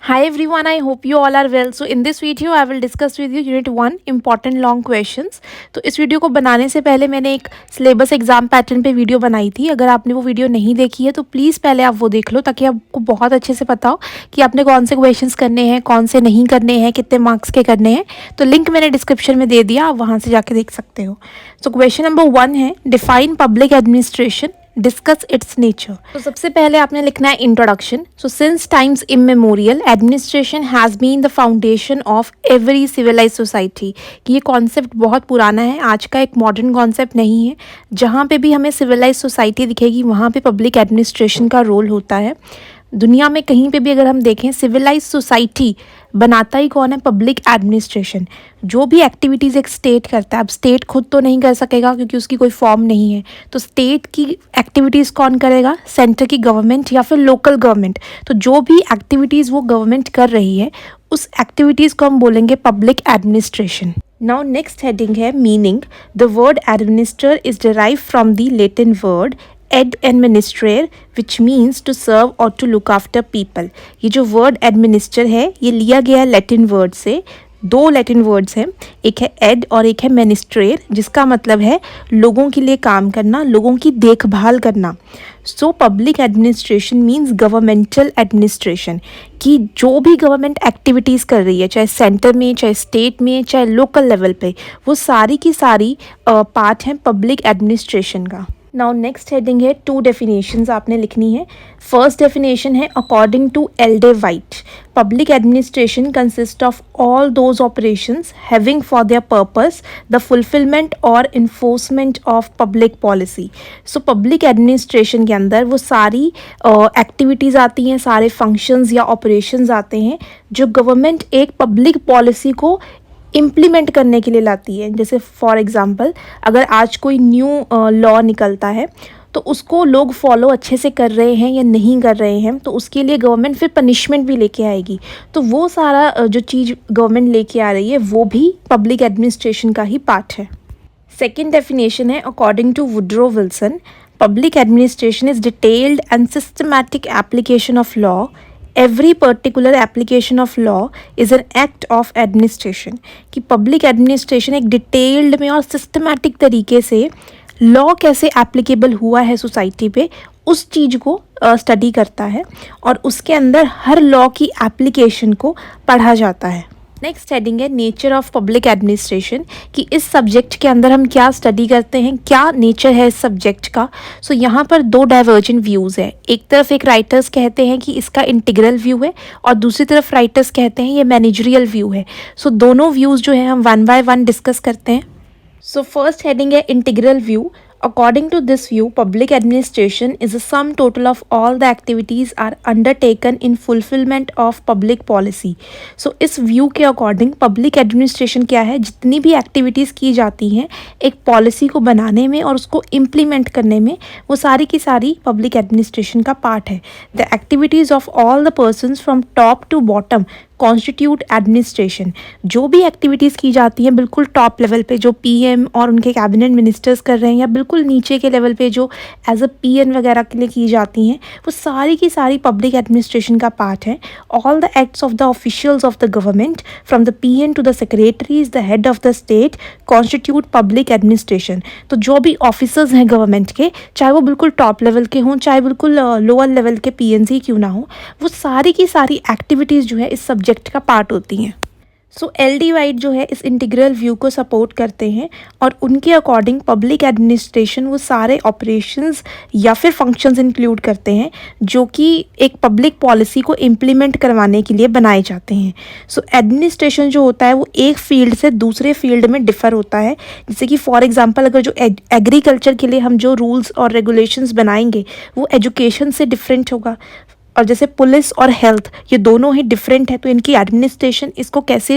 Hi everyone, I hope you all are well. So in this video I will discuss with you Unit 1 important long questions. तो इस video को बनाने से पहले मैंने एक सिलेबस एग्जाम पैटर्न पे वीडियो बनाई थी. अगर आपने वो वीडियो नहीं देखी है तो प्लीज़ पहले आप वो देख लो ताकि आपको बहुत अच्छे से पता हो कि आपने कौन से क्वेश्चंस करने हैं, कौन से नहीं करने हैं, कितने मार्क्स के करने हैं. तो लिंक मैंने डिस्क्रिप्शन में दे दिया, आप वहाँ से जाके देख सकते हो. सो क्वेश्चन नंबर 1 है define public administration, discuss its nature. तो सबसे पहले आपने लिखना है introduction. So since times immemorial administration has been the foundation of every civilise society. कि ये कॉन्सेप्ट बहुत पुराना है, आज का एक मॉडर्न कॉन्सेप्ट नहीं है. जहाँ पे भी हमें सिविलाइज सोसाइटी दिखेगी वहाँ पे पब्लिक एडमिनिस्ट्रेशन का रोल होता है. दुनिया में कहीं पे भी अगर हम देखें सिविलाइज सोसाइटी बनाता ही कौन है? Public administration. जो भी एक्टिविटीज़ एक स्टेट करता है, अब स्टेट खुद तो नहीं कर सकेगा क्योंकि उसकी कोई फॉर्म नहीं है, तो स्टेट की एक्टिविटीज़ कौन करेगा? सेंटर की गवर्नमेंट या फिर लोकल गवर्नमेंट. तो जो भी एक्टिविटीज़ वो गवर्नमेंट कर रही है उस एक्टिविटीज़ को हम बोलेंगे public administration. Now next heading है meaning. The word administer is derive from the Latin word administrare which means to serve or to look after people. ये जो वर्ड एडमिनिस्टर है ये लिया गया है लैटिन वर्ड से. दो लैटिन वर्ड्स हैं, एक है एड और एक है मिनिस्ट्रेर, जिसका मतलब है लोगों के लिए काम करना, लोगों की देखभाल करना. सो public administration means governmental administration. कि जो भी गवर्नमेंट एक्टिविटीज़ कर रही है, चाहे सेंटर में, चाहे स्टेट में, चाहे लोकल लेवल पे, वो सारी की सारी पार्ट हैं पब्लिक एडमिनिस्ट्रेशन का. नाउ नेक्स्ट हेडिंग है टू डेफिनेशंस आपने लिखनी है. फर्स्ट डेफिनेशन है according to L D White, public administration consist of all those operations having for their purpose the fulfilment और enforcement of public policy. So public administration के अंदर वो सारी एक्टिविटीज़ आती हैं, सारे फंक्शंस या ऑपरेशंस आते हैं जो गवर्नमेंट एक पब्लिक पॉलिसी को इम्प्लीमेंट करने के लिए लाती है. जैसे फॉर एग्ज़ाम्पल अगर आज कोई न्यू लॉ निकलता है तो उसको लोग फॉलो अच्छे से कर रहे हैं या नहीं कर रहे हैं, तो उसके लिए गवर्नमेंट फिर पनिशमेंट भी लेके आएगी. तो वो सारा जो चीज़ गवर्नमेंट लेके आ रही है वो भी पब्लिक एडमिनिस्ट्रेशन का ही पार्ट है. सेकेंड डेफिनेशन है according to Woodrow Wilson, public administration is detailed and systematic application of law. Every particular application of law is an act of administration. कि पब्लिक एडमिनिस्ट्रेशन एक डिटेल्ड में और systematic तरीके से लॉ कैसे applicable हुआ है सोसाइटी पे उस चीज़ को स्टडी करता है और उसके अंदर हर लॉ की एप्लीकेशन को पढ़ा जाता है. नेक्स्ट हेडिंग है नेचर ऑफ पब्लिक एडमिनिस्ट्रेशन. कि इस सब्जेक्ट के अंदर हम क्या स्टडी करते हैं, क्या नेचर है इस सब्जेक्ट का. सो यहाँ पर दो डाइवर्जेंट व्यूज़ है. एक तरफ एक राइटर्स कहते हैं कि इसका इंटीग्रल व्यू है और दूसरी तरफ राइटर्स कहते हैं ये मैनेजरियल व्यू है. सो दोनों व्यूज़ जो है हम वन बाय वन डिस्कस करते हैं. सो फर्स्ट हेडिंग है integral view. According to this view, public administration is a sum total of all the activities are undertaken in fulfillment of public policy. So इस view के according public administration क्या है? जितनी भी activities की जाती हैं एक policy को बनाने में और उसको implement करने में, वो सारी की सारी public administration का part है. The activities of all the persons from top to bottom constitute administration. जो भी एक्टिविटीज़ की जाती हैं बिल्कुल टॉप लेवल पे जो पीएम और उनके कैबिनेट मिनिस्टर्स कर रहे हैं या बिल्कुल नीचे के लेवल पे जो एज अ पीएन वगैरह के लिए की जाती हैं, वो सारी की सारी पब्लिक एडमिनिस्ट्रेशन का पार्ट है. All the acts of the officials of the government from the peon to the secretaries the head of the state constitute public administration. तो जो भी ऑफिसर्स हैं गवर्नमेंट के, चाहे वो बिल्कुल टॉप लेवल के हों चाहे बिल्कुल लोअर लेवल के पीएन ही क्यों ना हो, वो सारी की सारी एक्टिविटीज़ जो है इस सब्जेक्ट का पार्ट होती हैं. सो एलडी वाइट जो है इस इंटीग्रल व्यू को सपोर्ट करते हैं और उनके अकॉर्डिंग पब्लिक एडमिनिस्ट्रेशन वो सारे ऑपरेशंस या फिर फंक्शंस इंक्लूड करते हैं जो कि एक पब्लिक पॉलिसी को इम्प्लीमेंट करवाने के लिए बनाए जाते हैं. सो एडमिनिस्ट्रेशन जो होता है वो एक फील्ड से दूसरे फील्ड में डिफ़र होता है. जैसे कि फॉर एग्जांपल अगर जो एग्रीकल्चर के लिए हम जो रूल्स और रेगुलेशंस बनाएंगे वो एजुकेशन से डिफरेंट होगा. और जैसे पुलिस और हेल्थ ये दोनों ही डिफरेंट है, तो इनकी एडमिनिस्ट्रेशन इसको कैसे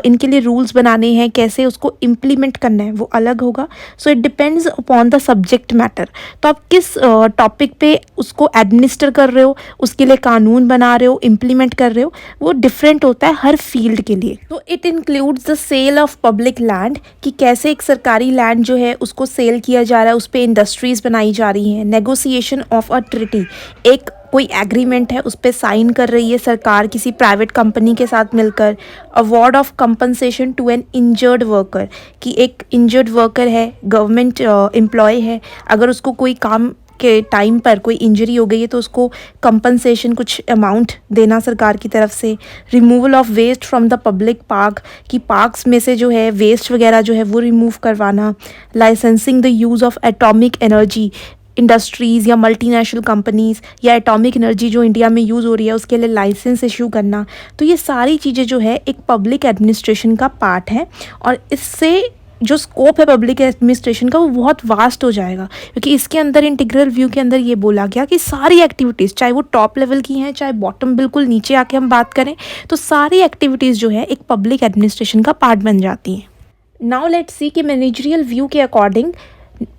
इनके लिए रूल्स बनाने हैं, कैसे उसको इम्प्लीमेंट करना है वो अलग होगा. So it depends upon the subject matter. तो आप किस टॉपिक पे उसको एडमिनिस्टर कर रहे हो, उसके लिए कानून बना रहे हो, इम्प्लीमेंट कर रहे हो, वो डिफरेंट होता है हर फील्ड के लिए. तो it includes the sale of public land. कि कैसे एक सरकारी लैंड जो है उसको सेल किया जा रहा है, उस पर इंडस्ट्रीज़ बनाई जा रही हैं. नेगोशिएशन ऑफ अ ट्रिटी, एक कोई एग्रीमेंट है उस पे साइन कर रही है सरकार किसी प्राइवेट कंपनी के साथ मिलकर। Award of compensation to an injured worker, कि एक इंजर्ड वर्कर है, गवर्नमेंट एम्प्लॉय है, अगर उसको कोई काम के टाइम पर कोई इंजरी हो गई है तो उसको कंपनसेशन कुछ अमाउंट देना सरकार की तरफ से। Removal of waste from the public park, कि पार्क्स में से जो है वेस्ट वगैरह जो है वो रिमूव करवाना। Licensing the use of atomic energy, industries या मल्टीनेशनल कंपनीज़ या एटॉमिक एनर्जी जो इंडिया में यूज़ हो रही है उसके लिए लाइसेंस इशू करना। तो ये सारी चीज़ें जो है एक पब्लिक एडमिनिस्ट्रेशन का पार्ट है, और इससे जो स्कोप है पब्लिक एडमिनिस्ट्रेशन का वो बहुत वास्ट हो जाएगा, क्योंकि इसके अंदर इंटीग्रल व्यू के अंदर ये बोला गया कि सारी एक्टिविटीज़, चाहे वो टॉप लेवल की हैं चाहे बॉटम बिल्कुल नीचे आके हम बात करें, तो सारी एक्टिविटीज़ जो है एक पब्लिक एडमिनिस्ट्रेशन का पार्ट बन जाती हैं। नाउ लेट्स सी कि मैनेजरियल व्यू के अकॉर्डिंग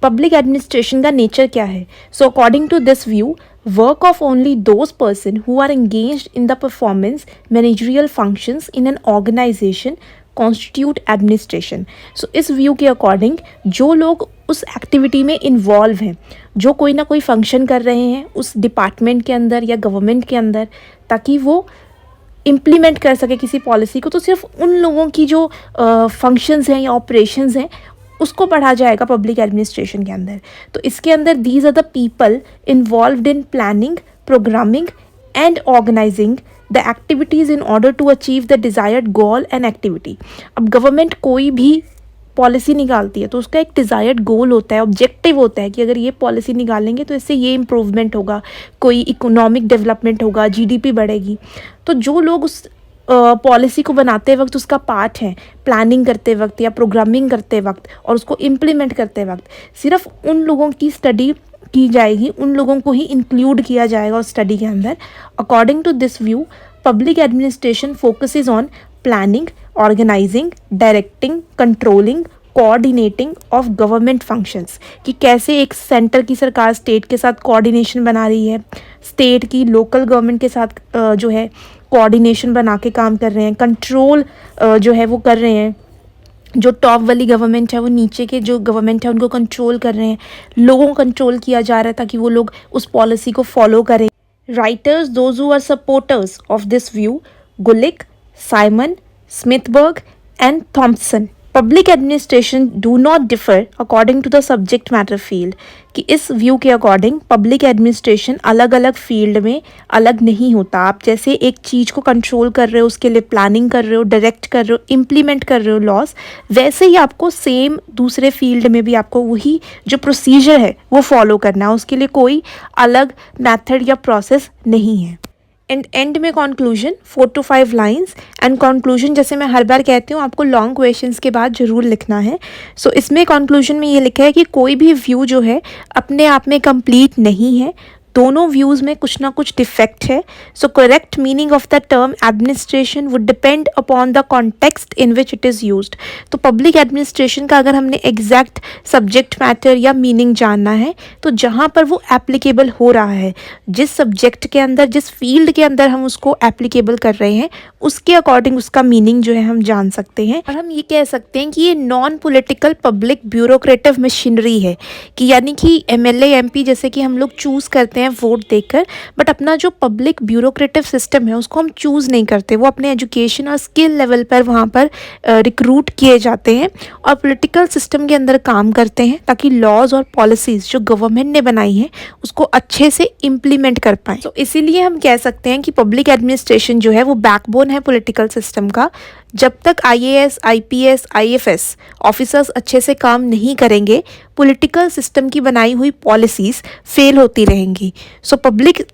पब्लिक एडमिनिस्ट्रेशन का नेचर क्या है। So according to this view, work of only those person who are engaged in the performance managerial functions in an organisation constitute administration. So इस view के according जो लोग उस activity में involve हैं, जो कोई ना कोई फंक्शन कर रहे हैं उस डिपार्टमेंट के अंदर या गवर्नमेंट के अंदर, ताकि वो इम्प्लीमेंट कर सके किसी पॉलिसी को, तो सिर्फ उन लोगों की जो फंक्शंस हैं या ऑपरेशंस हैं उसको पढ़ा जाएगा पब्लिक एडमिनिस्ट्रेशन के अंदर। तो इसके अंदर these are the people involved in planning, programming and organising the activities in order to achieve the desired goal and activity. अब गवर्नमेंट कोई भी पॉलिसी निकालती है तो उसका एक डिज़ायर्ड गोल होता है, ऑब्जेक्टिव होता है कि अगर ये पॉलिसी निकालेंगे तो इससे ये इम्प्रूवमेंट होगा, कोई इकोनॉमिक डेवलपमेंट होगा, जीडीपी बढ़ेगी। तो जो लोग उस पॉलिसी को बनाते वक्त उसका पार्ट है, प्लानिंग करते वक्त या प्रोग्रामिंग करते वक्त और उसको इम्प्लीमेंट करते वक्त, सिर्फ उन लोगों की स्टडी की जाएगी, उन लोगों को ही इंक्लूड किया जाएगा उस स्टडी के अंदर। According to this view, public administration focuses on planning, organising, directing, controlling, coordinating of government functions, कि कैसे एक सेंटर की सरकार स्टेट के साथ कोऑर्डिनेशन बना रही है, स्टेट की लोकल गवर्नमेंट के साथ जो है कोऑर्डिनेशन बना के काम कर रहे हैं, कंट्रोल जो है वो कर रहे हैं, जो टॉप वाली गवर्नमेंट है वो नीचे के जो गवर्नमेंट है उनको कंट्रोल कर रहे हैं, लोगों को कंट्रोल किया जा रहा है ताकि वो लोग उस पॉलिसी को फॉलो करें। Writers those who are supporters of this view, Gulick, Simon, Smithburg and Thompson. Public administration do not differ according to the subject matter field, कि इस व्यू के अकॉर्डिंग पब्लिक एडमिनिस्ट्रेशन अलग अलग फील्ड में अलग नहीं होता। आप जैसे एक चीज़ को कंट्रोल कर रहे हो, उसके लिए प्लानिंग कर रहे हो, डायरेक्ट कर रहे हो, इम्प्लीमेंट कर रहे हो लॉज, वैसे ही आपको सेम दूसरे फील्ड में भी आपको वही जो प्रोसीजर है वो फॉलो करना है, उसके लिए कोई अलग मेथड या प्रोसेस नहीं है। एंड में conclusion 4 to 5 lines, and conclusion जैसे मैं हर बार कहती हूँ आपको लॉन्ग क्वेश्चंस के बाद ज़रूर लिखना है। सो इसमें कंक्लूजन में ये लिखा है कि कोई भी व्यू जो है अपने आप में कंप्लीट नहीं है, दोनों व्यूज़ में कुछ ना कुछ डिफेक्ट है। So correct meaning of the term administration would depend upon the context in which it is used. तो पब्लिक एडमिनिस्ट्रेशन का अगर हमने एग्जैक्ट सब्जेक्ट मैटर या मीनिंग जानना है तो जहाँ पर वो एप्लीकेबल हो रहा है, जिस सब्जेक्ट के अंदर, जिस फील्ड के अंदर हम उसको एप्लीकेबल कर रहे हैं, उसके अकॉर्डिंग उसका मीनिंग जो है हम जान सकते हैं। और हम ये कह सकते हैं कि ये नॉन पॉलिटिकल पब्लिक ब्यूरोक्रेटिव मशीनरी है, कि यानी कि एमएलए एमपी जैसे कि हम लोग चूज़ करते हैं वोट देकर, बट अपना जो पब्लिक ब्यूरोक्रेटिव सिस्टम है उसको हम चूज़ नहीं करते, वो अपने एजुकेशन और स्किल लेवल पर वहाँ पर रिक्रूट किए जाते हैं और पॉलिटिकल सिस्टम के अंदर काम करते हैं ताकि लॉज और पॉलिसीज़ जो गवर्नमेंट ने बनाई हैं उसको अच्छे से इम्प्लीमेंट कर पाएँ। तो इसीलिए हम कह सकते हैं कि पब्लिक एडमिनिस्ट्रेशन जो है वो बैकबोन है पॉलिटिकल सिस्टम का। जब तक आईएएस, आईपीएस, आईएफएस ऑफिसर्स अच्छे से काम नहीं करेंगे, पॉलिटिकल सिस्टम की बनाई हुई पॉलिसीज़ फेल होती रहेंगी। सो पब्लिक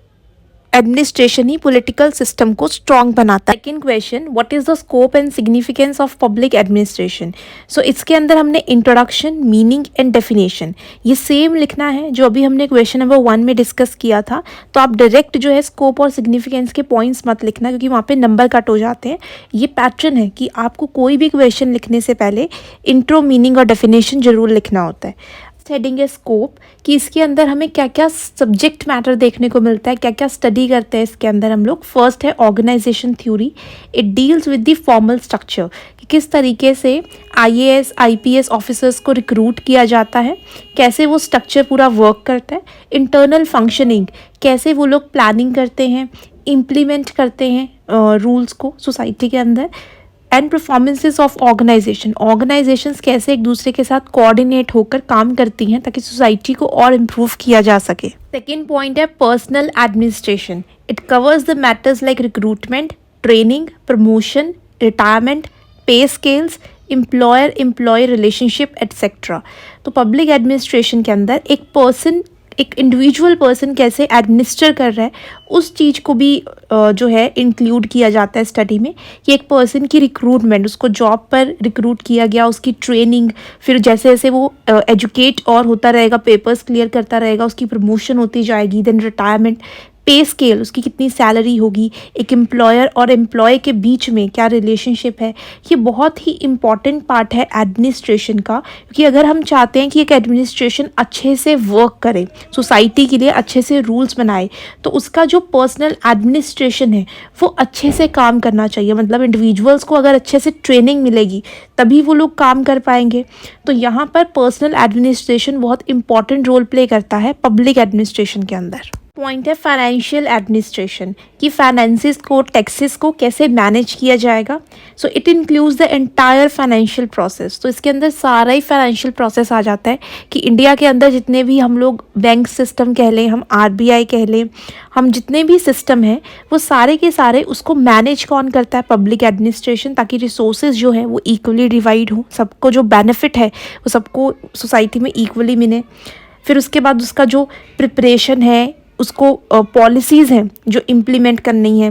एडमिनिस्ट्रेशन ही पॉलिटिकल सिस्टम को स्ट्रॉन्ग बनाता है। Second question, what is the scope and significance of public administration. So इसके अंदर हमने इंट्रोडक्शन, मीनिंग एंड डेफिनेशन ये सेम लिखना है जो अभी हमने क्वेश्चन नंबर 1 में डिस्कस किया था। तो आप डायरेक्ट जो है स्कोप और सिग्निफिकेंस के पॉइंट्स मत लिखना, क्योंकि वहाँ पे नंबर कट हो जाते हैं। ये पैटर्न है कि आपको कोई भी क्वेश्चन लिखने से पहले इंट्रो, मीनिंग और डेफिनेशन जरूर लिखना होता है। हेडिंग है स्कोप, कि इसके अंदर हमें क्या क्या सब्जेक्ट मैटर देखने को मिलता है, क्या क्या स्टडी करते हैं इसके अंदर हम लोग। फर्स्ट है organisation theory, it deals with the formal structure, कि किस तरीके से आईएएस आईपीएस ऑफिसर्स को रिक्रूट किया जाता है, कैसे वो स्ट्रक्चर पूरा वर्क करता है, इंटरनल फंक्शनिंग, कैसे वो लोग प्लानिंग करते हैं, इम्प्लीमेंट करते हैं रूल्स को सोसाइटी के अंदर, एंड परफॉर्मेंसेस ऑफ ऑर्गेनाइजेशंस कैसे एक दूसरे के साथ कोऑर्डिनेट होकर काम करती हैं ताकि सोसाइटी को और इम्प्रूव किया जा सके। सेकेंड पॉइंट है personal administration. It covers the matters like recruitment, training, promotion, retirement, pay scales, employer employ relationship etcetera. तो पब्लिक एडमिनिस्ट्रेशन के अंदर एक इंडिविजुअल पर्सन कैसे एडमिनिस्टर कर रहा है उस चीज़ को भी जो है इंक्लूड किया जाता है स्टडी में, कि एक पर्सन की रिक्रूटमेंट, उसको जॉब पर रिक्रूट किया गया, उसकी ट्रेनिंग, फिर जैसे जैसे वो एजुकेट और होता रहेगा, पेपर्स क्लियर करता रहेगा, उसकी प्रमोशन होती जाएगी, देन रिटायरमेंट, पे स्केल, उसकी कितनी सैलरी होगी, एक एम्प्लॉयर और एम्प्लॉय के बीच में क्या रिलेशनशिप है। ये बहुत ही इम्पॉर्टेंट पार्ट है एडमिनिस्ट्रेशन का, क्योंकि अगर हम चाहते हैं कि एक एडमिनिस्ट्रेशन अच्छे से वर्क करे, सोसाइटी के लिए अच्छे से रूल्स बनाए, तो उसका जो पर्सनल एडमिनिस्ट्रेशन है वो अच्छे से काम करना चाहिए। मतलब इंडिविजुअल्स को अगर अच्छे से ट्रेनिंग मिलेगी तभी वो लोग काम कर पाएंगे। तो यहाँ पर पर्सनल एडमिनिस्ट्रेशन बहुत इंपॉर्टेंट रोल प्ले करता है पब्लिक एडमिनिस्ट्रेशन के अंदर। पॉइंट है फाइनेंशियल एडमिनिस्ट्रेशन, कि फाइनेंसेस को, टैक्सेस को कैसे मैनेज किया जाएगा। So it includes the entire financial process. तो इसके अंदर सारा ही फाइनेंशियल प्रोसेस आ जाता है कि इंडिया के अंदर जितने भी हम लोग बैंक सिस्टम कह लें, हम आरबीआई कह लें, हम जितने भी सिस्टम हैं वो सारे के सारे उसको मैनेज कौन करता है, पब्लिक एडमिनिस्ट्रेशन, ताकि रिसोर्सेज जो है वो इक्वली डिवाइड हो, सबको जो बेनिफिट है वो सबको सोसाइटी में इक्वली मिले। फिर उसके बाद उसका जो प्रिपरेशन है, उसको पॉलिसीज़ हैं जो इम्प्लीमेंट करनी है,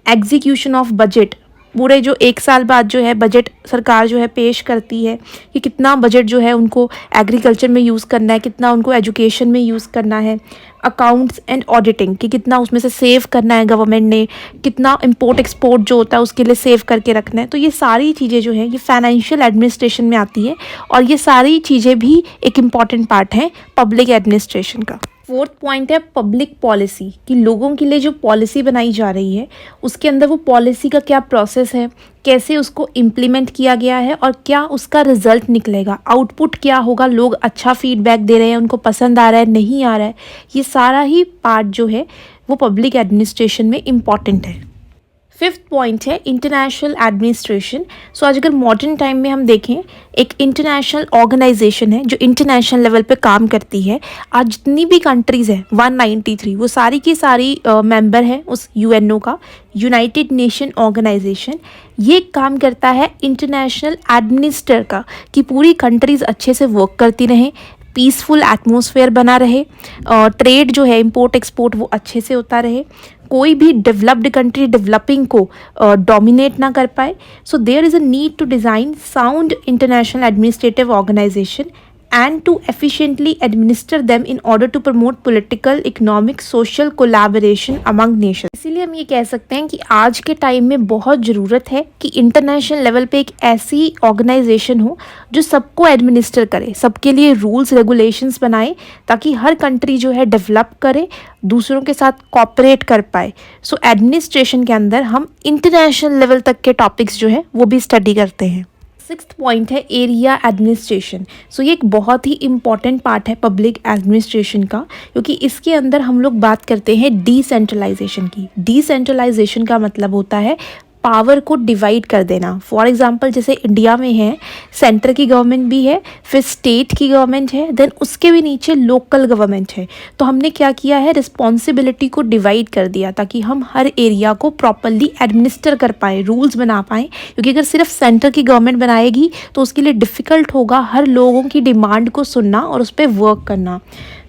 एग्जीक्यूशन ऑफ बजट, पूरे जो एक साल बाद जो है बजट सरकार जो है पेश करती है कि कितना बजट जो है उनको एग्रीकल्चर में यूज़ करना है, कितना उनको एजुकेशन में यूज़ करना है, अकाउंट्स एंड ऑडिटिंग कि कितना उसमें से सेव करना है गवर्नमेंट ने, कितना इंपोर्ट एक्सपोर्ट जो होता है उसके लिए सेव करके रखना है। तो ये सारी चीज़ें जो है ये फाइनेंशियल एडमिनिस्ट्रेशन में आती है, और ये सारी चीज़ें भी एक इम्पॉर्टेंट पार्ट है पब्लिक एडमिनिस्ट्रेशन का। फोर्थ पॉइंट है पब्लिक पॉलिसी, कि लोगों के लिए जो पॉलिसी बनाई जा रही है उसके अंदर वो पॉलिसी का क्या प्रोसेस है, कैसे उसको इम्प्लीमेंट किया गया है और क्या उसका रिजल्ट निकलेगा, आउटपुट क्या होगा, लोग अच्छा फीडबैक दे रहे हैं, उनको पसंद आ रहा है, नहीं आ रहा है। ये सारा ही पार्ट जो है वो पब्लिक एडमिनिस्ट्रेशन में इम्पॉर्टेंट है। फिफ्थ पॉइंट है इंटरनेशनल एडमिनिस्ट्रेशन। सो आज अगर मॉडर्न टाइम में हम देखें, एक इंटरनेशनल ऑर्गेनाइजेशन है जो इंटरनेशनल लेवल पे काम करती है। आज जितनी भी कंट्रीज़ हैं 193, वो सारी की सारी मेंबर हैं उस यूएनओ का, यूनाइटेड नेशन ऑर्गेनाइजेशन। ये काम करता है इंटरनेशनल एडमिनिस्टर का, कि पूरी कंट्रीज़ अच्छे से वर्क करती रहें, पीसफुल एटमॉस्फेयर बना रहे, ट्रेड जो है इंपोर्ट एक्सपोर्ट वो अच्छे से होता रहे, कोई भी डेवलप्ड कंट्री डेवलपिंग को डोमिनेट ना कर पाए। So there is a need to design sound international administrative organisation and to efficiently administer them in order to promote political, economic, social collaboration among nations। इसीलिए हम ये कह सकते हैं कि आज के टाइम में बहुत ज़रूरत है कि इंटरनेशनल लेवल पे एक ऐसी ऑर्गेनाइजेशन हो जो सबको एडमिनिस्टर करे, सबके लिए रूल्स रेगुलेशंस बनाए, ताकि हर कंट्री जो है डेवलप करे, दूसरों के साथ कॉपरेट कर पाए। सो एडमिनिस्ट्रेशन के अंदर हम इंटरनेशनल लेवल तक के टॉपिक्स जो है वो भी स्टडी करते हैं। सिक्स्थ पॉइंट है एरिया एडमिनिस्ट्रेशन। सो ये एक बहुत ही इम्पॉर्टेंट पार्ट है पब्लिक एडमिनिस्ट्रेशन का, क्योंकि इसके अंदर हम लोग बात करते हैं डिसेंट्रलाइजेशन की। डिसेंट्रलाइजेशन का मतलब होता है पावर को डिवाइड कर देना। फॉर एग्जांपल जैसे इंडिया में है, सेंटर की गवर्नमेंट भी है, फिर स्टेट की गवर्नमेंट है, देन उसके भी नीचे लोकल गवर्नमेंट है। तो हमने क्या किया है, रिस्पॉन्सिबिलिटी को डिवाइड कर दिया ताकि हम हर एरिया को प्रॉपरली एडमिनिस्टर कर पाएँ, रूल्स बना पाएँ। क्योंकि अगर सिर्फ सेंटर की गवर्नमेंट बनाएगी तो उसके लिए डिफ़िकल्ट होगा हर लोगों की डिमांड को सुनना और उस पर वर्क करना।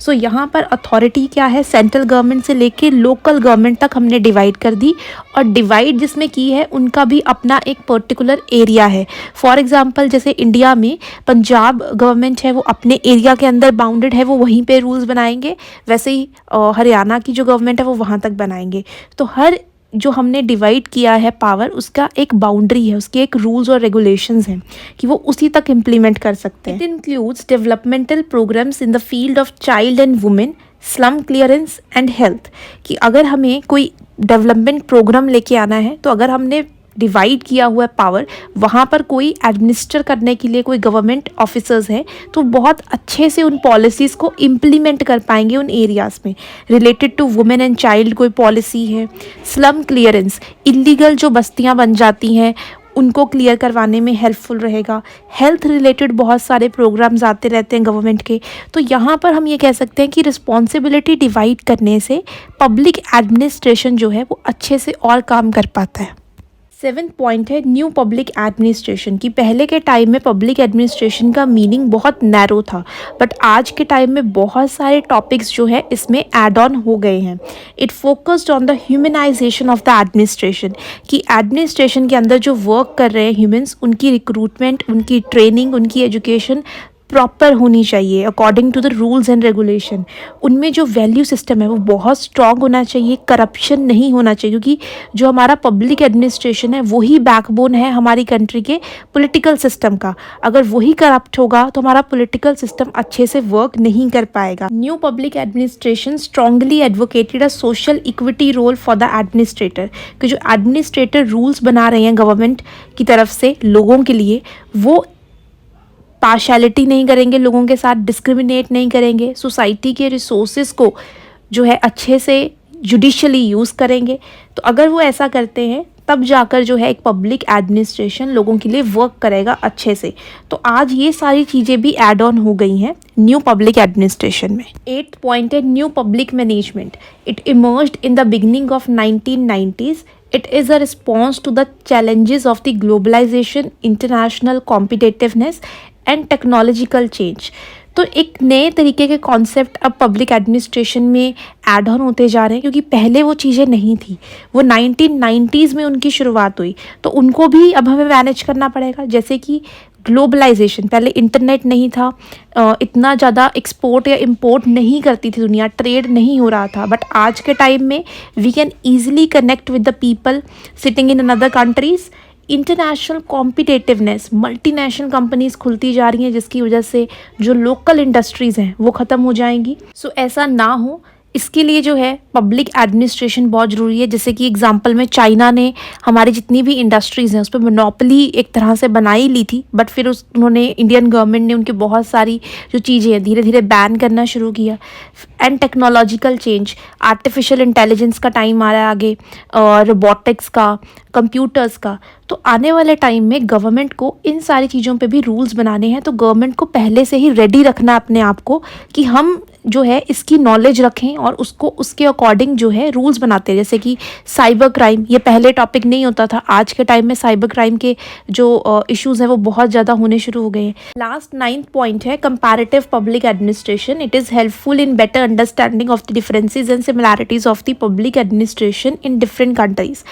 सो यहाँ पर अथॉरिटी क्या है, सेंट्रल गवर्नमेंट से लेके लोकल गवर्नमेंट तक हमने डिवाइड कर दी, और डिवाइड जिसमें की है उनका भी अपना एक पर्टिकुलर एरिया है। फॉर एग्जांपल जैसे इंडिया में पंजाब गवर्नमेंट है वो अपने एरिया के अंदर बाउंडेड है, वो वहीं पे रूल्स बनाएंगे, वैसे ही हरियाणा की जो गवर्नमेंट है वो वहाँ तक बनाएंगे। तो हर जो हमने डिवाइड किया है पावर, उसका एक बाउंड्री है, उसके एक रूल्स और रेगुलेशंस हैं कि वो उसी तक इम्प्लीमेंट कर सकते हैं। It includes developmental programmes in the field of child and women, slum clearance and health. कि अगर हमें कोई डेवलपमेंट प्रोग्राम लेके आना है, तो अगर हमने डिवाइड किया हुआ है पावर, वहाँ पर कोई एडमिनिस्टर करने के लिए कोई गवर्नमेंट ऑफिसर्स हैं तो बहुत अच्छे से उन पॉलिसीज़ को इम्प्लीमेंट कर पाएंगे उन एरियाज़ में। Related to women and child कोई पॉलिसी है, स्लम क्लियरेंस, इलीगल जो बस्तियाँ बन जाती हैं उनको क्लियर करवाने में हेल्पफुल रहेगा। हेल्थ रिलेटेड बहुत सारे प्रोग्राम्स आते रहते हैं गवर्नमेंट के। तो यहाँ पर हम ये कह सकते हैं कि रिस्पॉन्सिबिलिटी डिवाइड करने से पब्लिक एडमिनिस्ट्रेशन जो है वो अच्छे से और काम कर पाता है। 7th पॉइंट है न्यू पब्लिक एडमिनिस्ट्रेशन की। पहले के टाइम में पब्लिक एडमिनिस्ट्रेशन का मीनिंग बहुत नैरो था, बट आज के टाइम में बहुत सारे टॉपिक्स जो है इसमें ऐड ऑन हो गए हैं। It focused on the humanisation of the administration, कि एडमिनिस्ट्रेशन के अंदर जो वर्क कर रहे हैं ह्यूमंस, उनकी रिक्रूटमेंट, उनकी ट्रेनिंग, उनकी एजुकेशन प्रॉपर होनी चाहिए according to the rules and regulation. उनमें जो वैल्यू सिस्टम है वो बहुत स्ट्रॉन्ग होना चाहिए, करप्शन नहीं होना चाहिए, क्योंकि जो हमारा पब्लिक एडमिनिस्ट्रेशन है वही बैकबोन है हमारी कंट्री के पॉलिटिकल सिस्टम का। अगर वही करप्ट होगा तो हमारा पॉलिटिकल सिस्टम अच्छे से वर्क नहीं कर पाएगा। New public administration strongly advocated a social equity role for the administrator, कि जो एडमिनिस्ट्रेटर रूल्स बना रहे हैं गवर्नमेंट की तरफ से लोगों के लिए, वो पार्शलिटी नहीं करेंगे, लोगों के साथ डिस्क्रिमिनेट नहीं करेंगे, सोसाइटी के रिसोर्सेज को जो है अच्छे से जुडिशली यूज़ करेंगे। तो अगर वो ऐसा करते हैं तब जाकर जो है एक पब्लिक एडमिनिस्ट्रेशन लोगों के लिए वर्क करेगा अच्छे से। तो आज ये सारी चीज़ें भी ऐड ऑन हो गई हैं न्यू पब्लिक एडमिनिस्ट्रेशन में। 8th पॉइंट है new public management. It emerged in the beginning of 1990s. It is a response to the challenges of the globalization, international competitiveness and technological change. तो एक नए तरीके के कॉन्सेप्ट अब public administration में add on होते जा रहे हैं, क्योंकि पहले वो चीज़ें नहीं थी। वो 1990s में उनकी शुरुआत हुई, तो उनको भी अब हमें मैनेज करना पड़ेगा। जैसे कि ग्लोबलाइजेशन, पहले इंटरनेट नहीं था, इतना ज़्यादा एक्सपोर्ट या इंपोर्ट नहीं करती थी दुनिया, ट्रेड नहीं हो रहा था। बट आज के टाइम में we can easily connect with the people sitting in another countries. International competitiveness, multinational companies खुलती जा रही हैं, जिसकी वजह से जो लोकल इंडस्ट्रीज़ हैं वो ख़त्म हो जाएंगी। सो ऐसा ना हो, इसके लिए जो है पब्लिक एडमिनिस्ट्रेशन बहुत ज़रूरी है। जैसे कि एग्जांपल में चाइना ने हमारी जितनी भी इंडस्ट्रीज़ हैं उस पर मोनोपोली एक तरह से बना ही ली थी, बट फिर उन्होंने इंडियन गवर्नमेंट ने उनकी बहुत सारी जो चीज़ें हैं धीरे धीरे बैन करना शुरू किया। And technological change, artificial intelligence का टाइम आ रहा है आगे, रोबोटिक्स का, कंप्यूटर्स का। तो आने वाले टाइम में गवर्नमेंट को इन सारी चीज़ों पे भी रूल्स बनाने हैं। तो गवर्नमेंट को पहले से ही रेडी रखना अपने आप को कि हम जो है इसकी नॉलेज रखें और उसको उसके अकॉर्डिंग जो है रूल्स बनाते हैं। जैसे कि साइबर क्राइम, ये पहले टॉपिक नहीं होता था, आज के टाइम में साइबर क्राइम के जो इश्यूज़ हैं वो बहुत ज़्यादा होने शुरू हो गए हैं। लास्ट 9th पॉइंट है comparative public administration. It is helpful in better understanding of the differences and similarities of the public administration in different countries,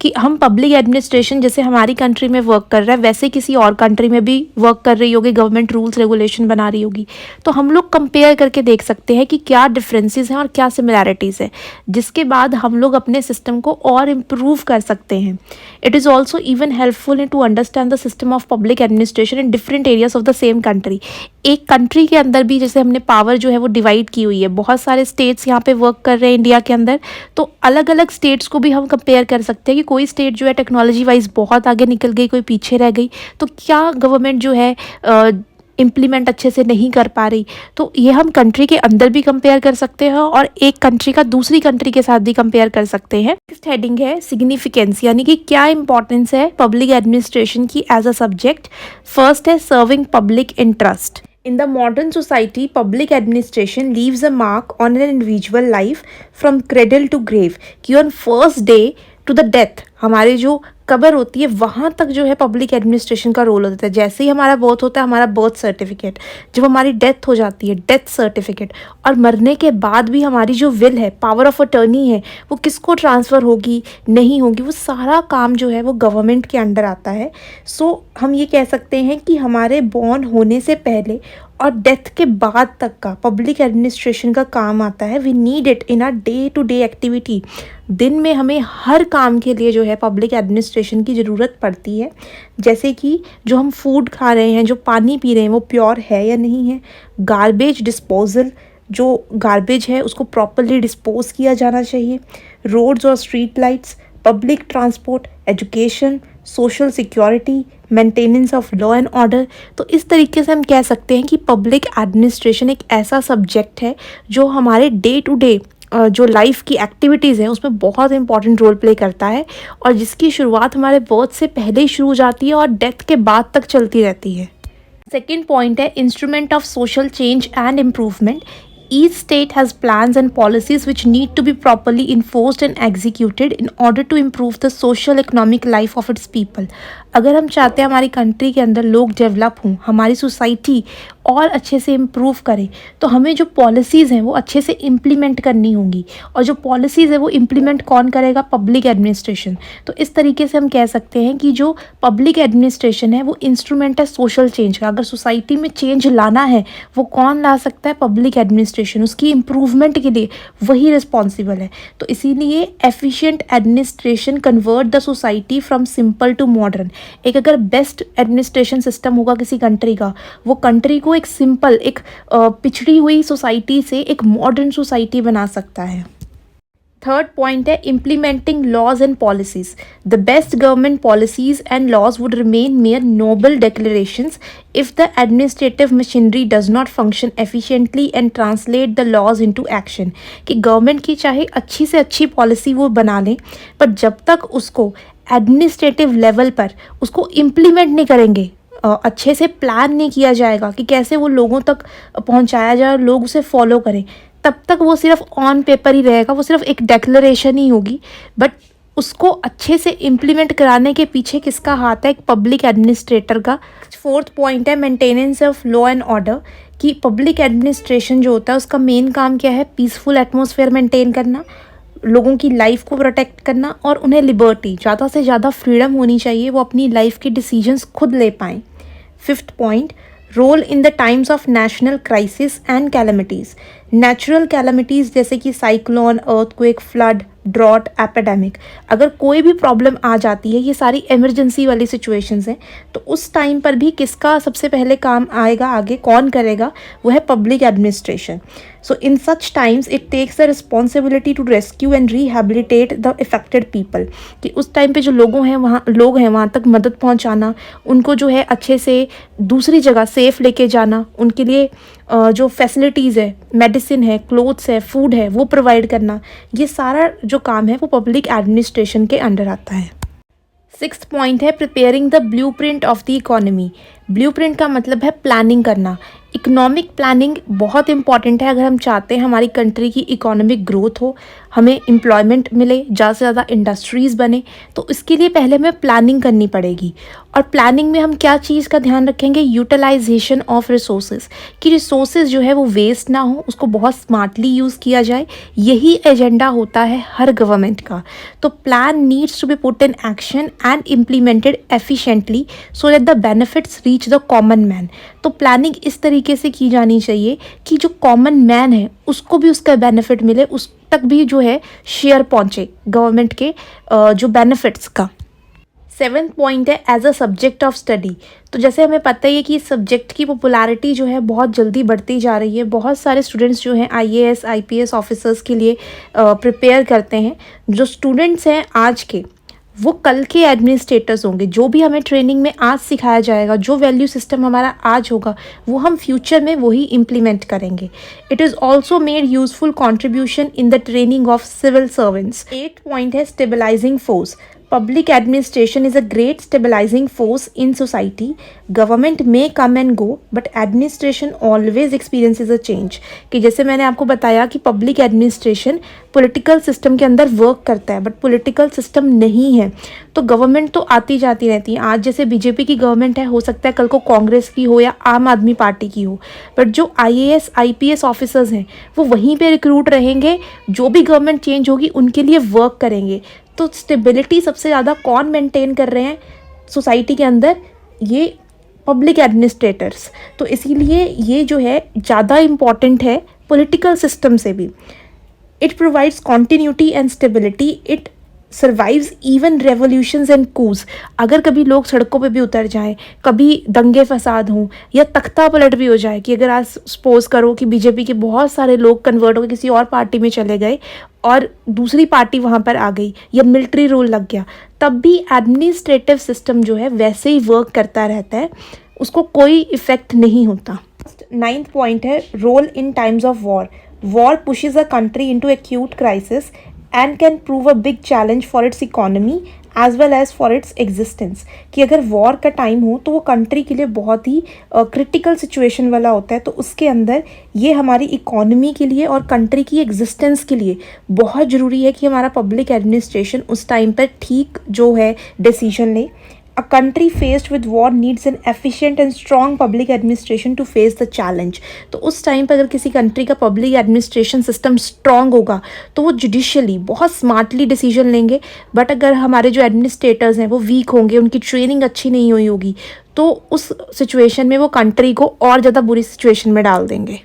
कि हम पब्लिक एडमिनिस्ट्रेशन जैसे हमारी कंट्री में वर्क कर रहा है वैसे किसी और कंट्री में भी वर्क कर रही होगी, गवर्नमेंट रूल्स रेगुलेशन बना रही होगी। तो हम लोग कंपेयर करके देख सकते हैं कि क्या डिफरेंसेस हैं और क्या सिमिलैरिटीज़ है, जिसके बाद हम लोग अपने सिस्टम को और इम्प्रूव कर सकते हैं। It is also even helpful in to understand the system of public administration in different areas of the same country. एक कंट्री के अंदर भी जैसे हमने पावर जो है वो डिवाइड की हुई है, बहुत सारे स्टेट्स यहाँ पे वर्क कर रहे हैं इंडिया के अंदर, तो अलग अलग स्टेट्स को भी हम कंपेयर कर सकते हैं कि कोई स्टेट जो है टेक्नोलॉजी वाइज बहुत आगे निकल गई, कोई पीछे रह गई, तो क्या गवर्नमेंट जो है इम्प्लीमेंट अच्छे से नहीं कर पा रही। तो ये हम कंट्री के अंदर भी कंपेयर कर सकते हैं और एक कंट्री का दूसरी कंट्री के साथ भी कंपेयर कर सकते हैं। नेक्स्ट हेडिंग है सिग्निफिकेंस, यानी कि क्या इंपॉर्टेंस है पब्लिक एडमिनिस्ट्रेशन की एज अ सब्जेक्ट। फर्स्ट है serving public interest. In the modern society, public administration leaves a mark on an individual life from cradle to grave, कि on first day to the death हमारे जो कब्र होती है वहाँ तक जो है पब्लिक एडमिनिस्ट्रेशन का रोल होता है। जैसे ही हमारा बर्थ होता है, हमारा बर्थ सर्टिफिकेट, जब हमारी डेथ हो जाती है डेथ सर्टिफिकेट, और मरने के बाद भी हमारी जो विल है, पावर ऑफ अटर्नी है, वो किसको ट्रांसफ़र होगी नहीं होगी, वो सारा काम जो है वो गवर्नमेंट के अंडर आता है। सो हम ये कह सकते हैं कि हमारे बॉर्न होने से पहले और डेथ के बाद तक का पब्लिक एडमिनिस्ट्रेशन का काम आता है। We need it in our day to day activity. दिन में हमें हर काम के लिए जो है पब्लिक एडमिनिस्ट्रेशन की ज़रूरत पड़ती है। जैसे कि जो हम फूड खा रहे हैं, जो पानी पी रहे हैं, वो प्योर है या नहीं है। गार्बेज डिस्पोजल, जो गार्बेज है उसको प्रॉपरली डिस्पोज किया जाना चाहिए। रोड्स और street lights, public transport, education, social security, maintenance of law and order. तो इस तरीके से हम कह सकते हैं कि पब्लिक एडमिनिस्ट्रेशन एक ऐसा सब्जेक्ट है जो हमारे डे टू डे जो लाइफ की एक्टिविटीज़ हैं उसमें बहुत इंपॉर्टेंट रोल प्ले करता है, और जिसकी शुरुआत हमारे बर्थ से पहले ही शुरू हो जाती है और डेथ के बाद तक चलती रहती है। सेकेंड पॉइंट है instrument of social change and improvement. Each state has plans and policies which need to be properly enforced and executed in order to improve the social economic life of its people. अगर हम चाहते हैं हमारी country के अंदर लोग develop हों, हमारी सोसाइटी और अच्छे से इम्प्रूव करें, तो हमें जो पॉलिसीज़ हैं वो अच्छे से इम्प्लीमेंट करनी होंगी। और जो पॉलिसीज़ है वो इम्प्लीमेंट कौन करेगा? Public administration. तो इस तरीके से हम कह सकते हैं कि जो पब्लिक एडमिनिस्ट्रेशन है वो इंस्ट्रूमेंट है सोशल चेंज का। अगर सोसाइटी में चेंज लाना है वो कौन ला सकता है? Public administration. उसकी इम्प्रूवमेंट के लिए वही रिस्पॉन्सिबल है। तो इसीलिए efficient administration convert the society from simple to modern. एक अगर बेस्ट एडमिनिस्ट्रेशन सिस्टम होगा किसी कंट्री का, वो कंट्री को एक सिंपल, एक पिछड़ी हुई सोसाइटी से एक मॉडर्न सोसाइटी बना सकता है। थर्ड पॉइंट है implementing laws and policies. The best government policies and laws would remain mere noble declarations if the administrative machinery does not function efficiently and translate the laws into action. कि government की चाहे अच्छी से अच्छी policy वो बना लें, पर जब तक उसको एडमिनिस्ट्रेटिव लेवल पर उसको इम्प्लीमेंट नहीं करेंगे, अच्छे से प्लान नहीं किया जाएगा कि कैसे वो लोगों तक पहुंचाया जाए और लोग उसे फॉलो करें, तब तक वो सिर्फ ऑन पेपर ही रहेगा, वो सिर्फ एक डेक्लरेशन ही होगी। बट उसको अच्छे से इम्प्लीमेंट कराने के पीछे किसका हाथ है? एक पब्लिक एडमिनिस्ट्रेटर का। फोर्थ पॉइंट है maintenance of law and order. कि पब्लिक एडमिनिस्ट्रेशन जो होता है उसका मेन काम क्या है? पीसफुल एटमॉस्फेयर मेंटेन करना, लोगों की लाइफ को प्रोटेक्ट करना और उन्हें लिबर्टी, ज़्यादा से ज़्यादा फ्रीडम होनी चाहिए, वो अपनी लाइफ के डिसीजंस खुद ले पाएँ। Fifth point role in the times of national crisis and calamities. Natural calamities जैसे कि cyclone, earthquake, flood, drought, epidemic, अगर कोई भी प्रॉब्लम आ जाती है, ये सारी इमरजेंसी वाली सिचुएशंस हैं, तो उस टाइम पर भी किसका सबसे पहले काम आएगा? आगे कौन करेगा? वो है public administration. So in such times it takes the responsibility to rescue and rehabilitate the affected people. कि उस टाइम पे जो लोग हैं वहाँ तक मदद पहुँचाना, उनको जो है अच्छे से दूसरी जगह सेफ लेके जाना, उनके लिए जो फैसिलिटीज़ है, मेडिसिन है, क्लोथ्स है, फूड है, वो प्रोवाइड करना, ये सारा जो काम है वो पब्लिक एडमिनिस्ट्रेशन के अंडर आता है। सिक्स्थ पॉइंट है preparing the blueprint of the economy. Blueprint का मतलब है प्लानिंग करना। इकोनॉमिक प्लानिंग बहुत इंपॉर्टेंट है अगर हम चाहते हैं हमारी कंट्री की इकोनॉमिक ग्रोथ हो, हमें एम्प्लॉयमेंट मिले, ज़्यादा से ज़्यादा इंडस्ट्रीज़ बने, तो इसके लिए पहले हमें प्लानिंग करनी पड़ेगी। और प्लानिंग में हम क्या चीज़ का ध्यान रखेंगे? Utilisation of resources. कि रिसोर्सेज जो है वो वेस्ट ना हो, उसको बहुत स्मार्टली यूज़ किया जाए, यही एजेंडा होता है हर गवर्नमेंट का। तो plan needs to be put in action and implemented efficiently so that the benefits reach the common man. तो प्लानिंग इस तरीके से की जानी चाहिए कि जो कॉमन मैन है उसको भी उसका बेनिफिट मिले, उस तक भी जो है शेयर पहुंचे गवर्नमेंट के जो बेनिफिट्स का। सेवेंथ पॉइंट है as a subject of study. तो जैसे हमें पता ही है कि इस सब्जेक्ट की पॉपुलैरिटी जो है बहुत जल्दी बढ़ती जा रही है। बहुत सारे स्टूडेंट्स जो हैं IAS IPS ऑफिसर्स के लिए प्रिपेयर करते हैं। जो स्टूडेंट्स हैं आज के, वो कल के एडमिनिस्ट्रेटर्स होंगे। जो भी हमें ट्रेनिंग में आज सिखाया जाएगा, जो वैल्यू सिस्टम हमारा आज होगा, वो हम फ्यूचर में वही इम्प्लीमेंट करेंगे। It is also made useful contribution in the training of civil servants. 8 point है stabilising force. Public administration is a great stabilizing force in society. Government may come and go, but administration always experiences a change. कि जैसे मैंने आपको बताया कि public administration political system के अंदर work करता है, बट पॉलिटिकल सिस्टम नहीं है, तो गवर्नमेंट तो आती जाती रहती है। आज जैसे बीजेपी की गवर्नमेंट है, हो सकता है कल को कांग्रेस की हो या आम आदमी पार्टी की हो, बट जो IAS IPS ऑफिसर्स हैं वो वहीं पे रिक्रूट रहेंगे, जो भी गवर्नमेंट चेंज होगी उनके लिए वर्क करेंगे। तो स्टेबिलिटी सबसे ज़्यादा कौन मेंटेन कर रहे हैं सोसाइटी के अंदर? ये पब्लिक एडमिनिस्ट्रेटर्स। तो इसीलिए ये जो है ज़्यादा इम्पॉर्टेंट है पॉलिटिकल सिस्टम से भी। It provides continuity and stability. It survives even revolutions and coups. अगर कभी लोग सड़कों पे भी उतर जाएं, कभी दंगे फसाद हों या तख्ता पलट भी हो जाए, कि अगर आज सपोज करो कि बीजेपी के बहुत सारे लोग कन्वर्ट होकर किसी और पार्टी में चले गए और दूसरी पार्टी वहाँ पर आ गई या मिलिट्री रूल लग गया, तब भी एडमिनिस्ट्रेटिव सिस्टम जो है वैसे ही वर्क करता रहता है, उसको कोई इफेक्ट नहीं होता। 9th पॉइंट है role in times of war. War pushes a country into acute crisis and can prove a big challenge for its economy as well as for its existence। कि अगर वॉर का time हो तो वो country के लिए बहुत ही क्रिटिकल सिचुएशन वाला होता है, तो उसके अंदर ये हमारी इकोनॉमी के लिए और कंट्री की एग्जिस्टेंस के लिए बहुत ज़रूरी है कि हमारा पब्लिक एडमिनिस्ट्रेशन उस टाइम पर ठीक जो है डिसीजन ले। A country faced with war needs an efficient and strong public administration to face the challenge। तो उस टाइम पर अगर किसी कंट्री का पब्लिक एडमिनिस्ट्रेशन सिस्टम स्ट्रांग होगा तो वो जुडिशली बहुत स्मार्टली डिसीजन लेंगे। बट अगर हमारे जो एडमिनिस्ट्रेटर्स हैं वो वीक होंगे, उनकी ट्रेनिंग अच्छी नहीं हुई होगी, तो उस सिचुएशन में वो कंट्री को और ज़्यादा बुरी सिचुएशन में डाल देंगे।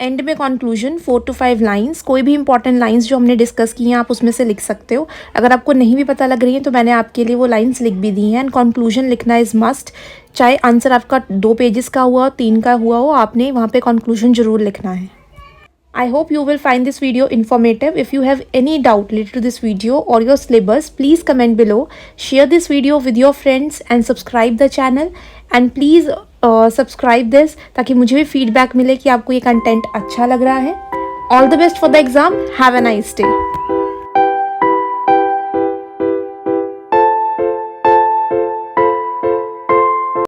एंड में कंक्लूजन 4 to 5 लाइंस, कोई भी इंपॉर्टेंट लाइंस जो हमने डिस्कस की हैं आप उसमें से लिख सकते हो। अगर आपको नहीं भी पता लग रही है तो मैंने आपके लिए वो लाइंस लिख भी दी हैं। एंड कंक्लूजन लिखना इज़ मस्ट, चाहे आंसर आपका 2 पेजेस का हुआ हो, 3 का हुआ हो, आपने वहाँ पे कंक्लूजन ज़रूर लिखना है। I hope you will find this video informative. If you have any doubt related to this video or your syllabus, please comment below. Share this video with your friends and subscribe the channel. And please subscribe this ताकि मुझे भी feedback मिले कि आपको ये content अच्छा लग रहा है। All the best for the exam. Have a nice day.